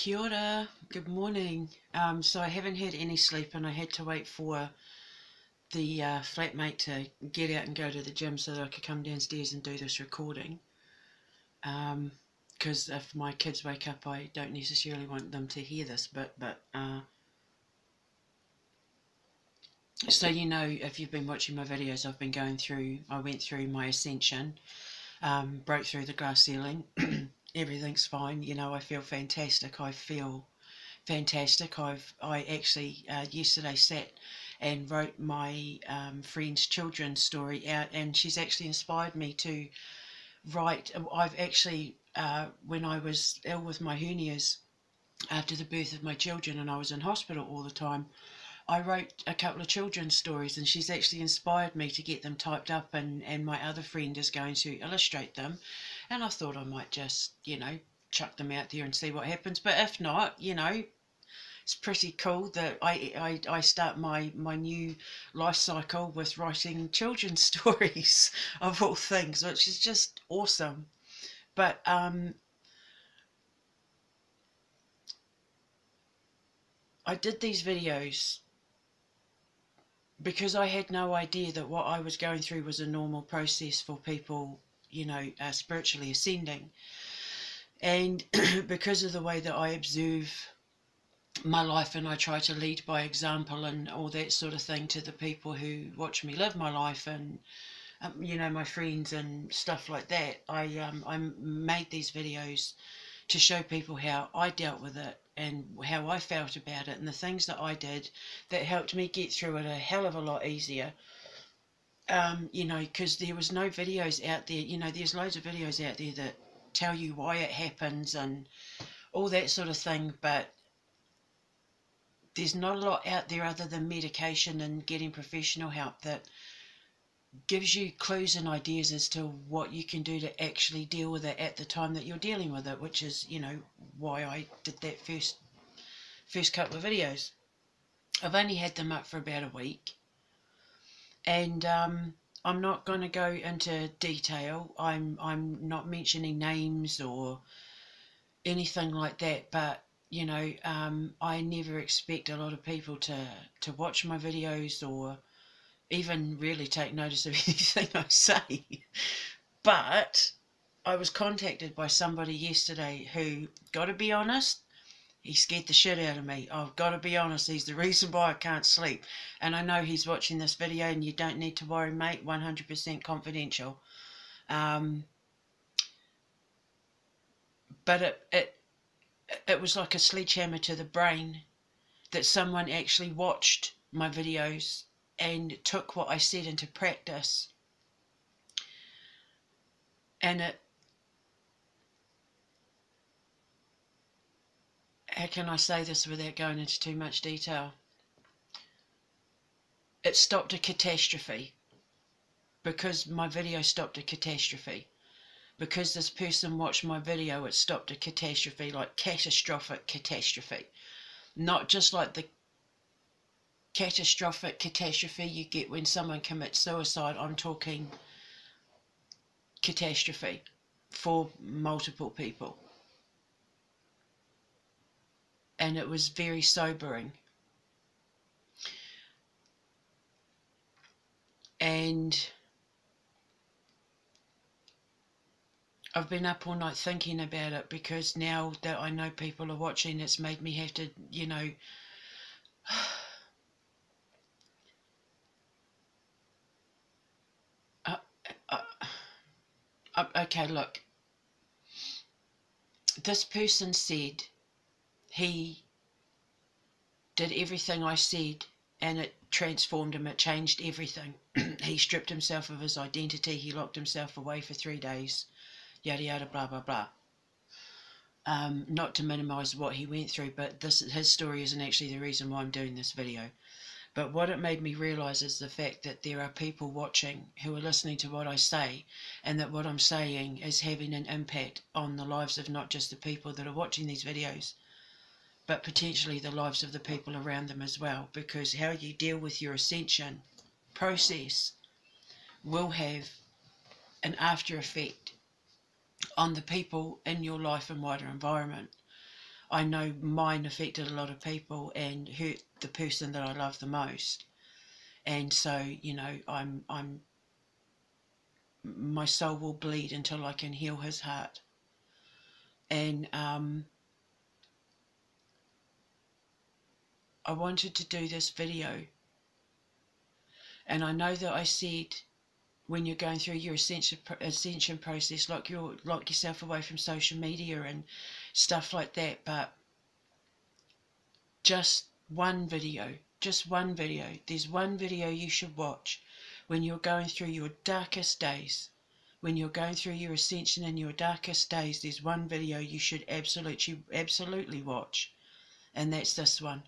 Kia ora, good morning. So I haven't had any sleep and I had to wait for the flatmate to get out and go to the gym so that I could come downstairs and do this recording. Because if my kids wake up, I don't necessarily want them to hear this, so you know, if you've been watching my videos, I went through my Ascension, broke through the glass ceiling. Everything's fine, you know, I feel fantastic. I actually yesterday sat and wrote my friend's children's story out, and she's actually inspired me to write. I've actually, when I was ill with my hernias after the birth of my children and I was in hospital all the time, I wrote a couple of children's stories, and she's actually inspired me to get them typed up, and my other friend is going to illustrate them. And I thought I might just, you know, chuck them out there and see what happens. But if not, you know, it's pretty cool that I start my new life cycle with writing children's stories, of all things, which is just awesome. But I did these videos because I had no idea that what I was going through was a normal process for people, you know, spiritually ascending. And because of the way that I observe my life and I try to lead by example and all that sort of thing to the people who watch me live my life, and you know, my friends and stuff like that, I made these videos to show people how I dealt with it and how I felt about it and the things that I did that helped me get through it a hell of a lot easier. You know, because there was no videos out there. You know, there's loads of videos out there that tell you why it happens and all that sort of thing, but there's not a lot out there other than medication and getting professional help that gives you clues and ideas as to what you can do to actually deal with it at the time that you're dealing with it, which is, you know, why I did that first couple of videos. I've only had them up for about a week, and I'm not going to go into detail. I'm not mentioning names or anything like that, but you know, I never expect a lot of people to watch my videos or even really take notice of anything I say. But I was contacted by somebody yesterday who, gotta be honest, he scared the shit out of me. I've got to be honest, he's the reason why I can't sleep. And I know he's watching this video, and you don't need to worry, mate, 100% confidential. But it was like a sledgehammer to the brain that someone actually watched my videos and took what I said into practice. And how can I say this without going into too much detail? It stopped a catastrophe. Because my video stopped a catastrophe. Because this person watched my video, it stopped a catastrophe, like catastrophic catastrophe. Not just like the catastrophic catastrophe you get when someone commits suicide. I'm talking catastrophe for multiple people. And it was very sobering. And I've been up all night thinking about it, because now that I know people are watching, it's made me have to, you know, okay, look, this person said he did everything I said and it transformed him, it changed everything. He stripped himself of his identity, he locked himself away for 3 days, yada yada blah blah blah. Not to minimise what he went through, but his story isn't actually the reason why I'm doing this video. But what it made me realise is the fact that there are people watching who are listening to what I say, and that what I'm saying is having an impact on the lives of not just the people that are watching these videos, but potentially the lives of the people around them as well. Because how you deal with your ascension process will have an after effect on the people in your life and wider environment. I know mine affected a lot of people and hurt the person that I love the most. And so, you know, my soul will bleed until I can heal his heart. And I wanted to do this video, and I know that I said when you're going through your ascension process, lock yourself away from social media and stuff like that, but just one video, there's one video you should watch when you're going through your darkest days. When you're going through your ascension in your darkest days, there's one video you should absolutely watch, and that's this one.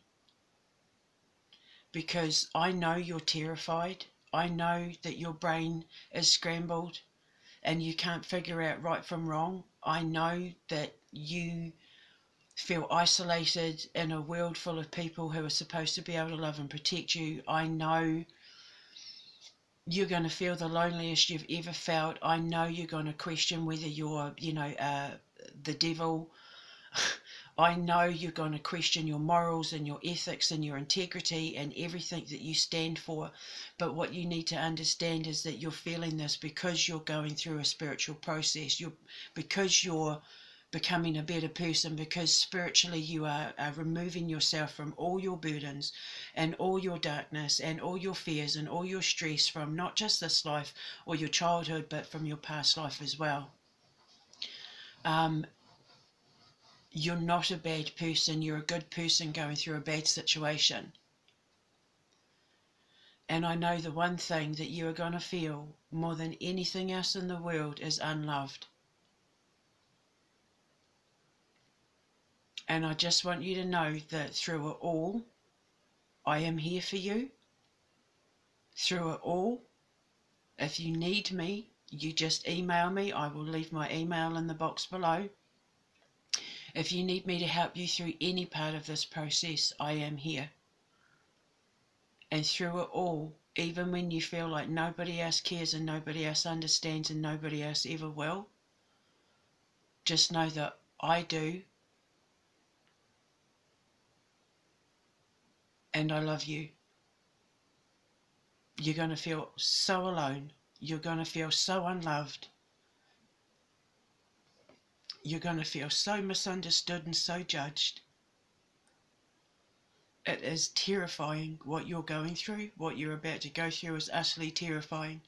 Because I know you're terrified. I know that your brain is scrambled and you can't figure out right from wrong. I know that you feel isolated in a world full of people who are supposed to be able to love and protect you. I know you're going to feel the loneliest you've ever felt. I know you're going to question whether you're, the devil. I know you're going to question your morals and your ethics and your integrity and everything that you stand for. But what you need to understand is that you're feeling this because you're going through a spiritual process. Because you're becoming a better person, because spiritually you are removing yourself from all your burdens and all your darkness and all your fears and all your stress from not just this life or your childhood, but from your past life as well. You're not a bad person, you're a good person going through a bad situation. And I know the one thing that you are going to feel more than anything else in the world is unloved. And I just want you to know that through it all, I am here for you. Through it all, if you need me, you just email me. I will leave my email in the box below. If you need me to help you through any part of this process, I am here. And through it all, even when you feel like nobody else cares and nobody else understands and nobody else ever will, just know that I do. And I love you. You're going to feel so alone. You're going to feel so unloved. You're going to feel so misunderstood and so judged. It is terrifying what you're going through. What you're about to go through is utterly terrifying.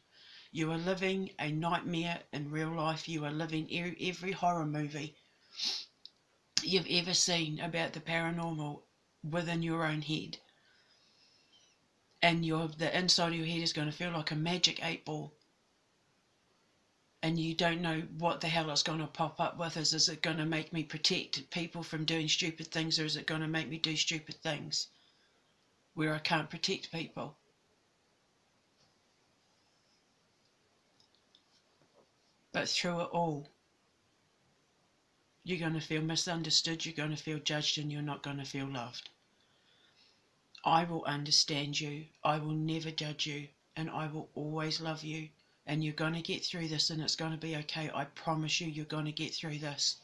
You are living a nightmare in real life. You are living every horror movie you've ever seen about the paranormal within your own head. And the inside of your head is going to feel like a magic 8-ball. And you don't know what the hell it's going to pop up with. Is it going to make me protect people from doing stupid things, or is it going to make me do stupid things where I can't protect people? But through it all, you're going to feel misunderstood, you're going to feel judged, and you're not going to feel loved. I will understand you, I will never judge you, and I will always love you. And you're going to get through this, and it's going to be okay. I promise you, you're going to get through this.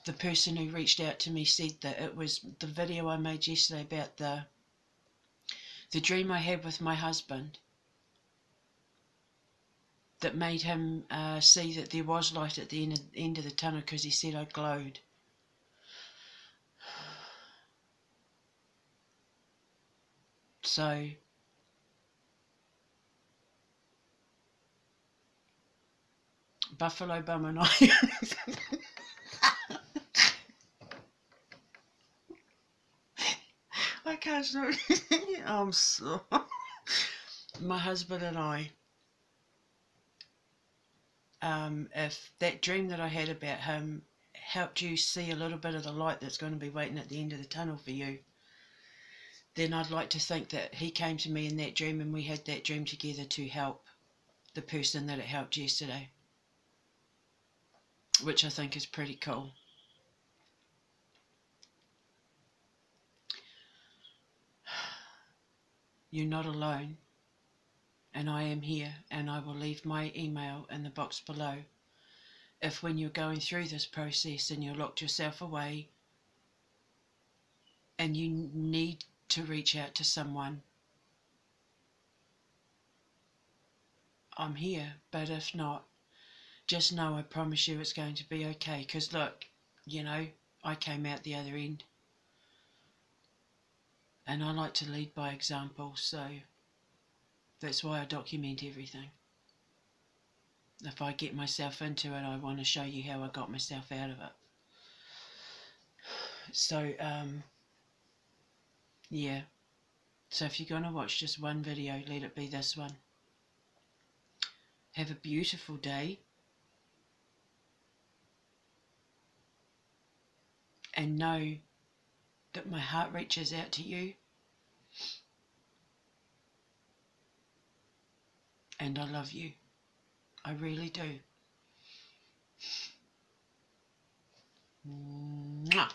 The person who reached out to me said that it was the video I made yesterday about the dream I had with my husband that made him see that there was light at the end of the tunnel, because he said I glowed. So Buffalo Bum and I I can't stop. I'm so my husband and I, if that dream that I had about him helped you see a little bit of the light that's going to be waiting at the end of the tunnel for you, then I'd like to think that he came to me in that dream and we had that dream together to help the person that it helped yesterday, which I think is pretty cool. You're not alone, and I am here, and I will leave my email in the box below. If when you're going through this process and you locked yourself away and you need to reach out to someone, I'm here. But if not, just know I promise you it's going to be okay. Because look, you know, I came out the other end. And I like to lead by example, so that's why I document everything. If I get myself into it, I want to show you how I got myself out of it. So, yeah. So if you're going to watch just one video, let it be this one. Have a beautiful day. And know that my heart reaches out to you. And I love you. I really do. Mwah.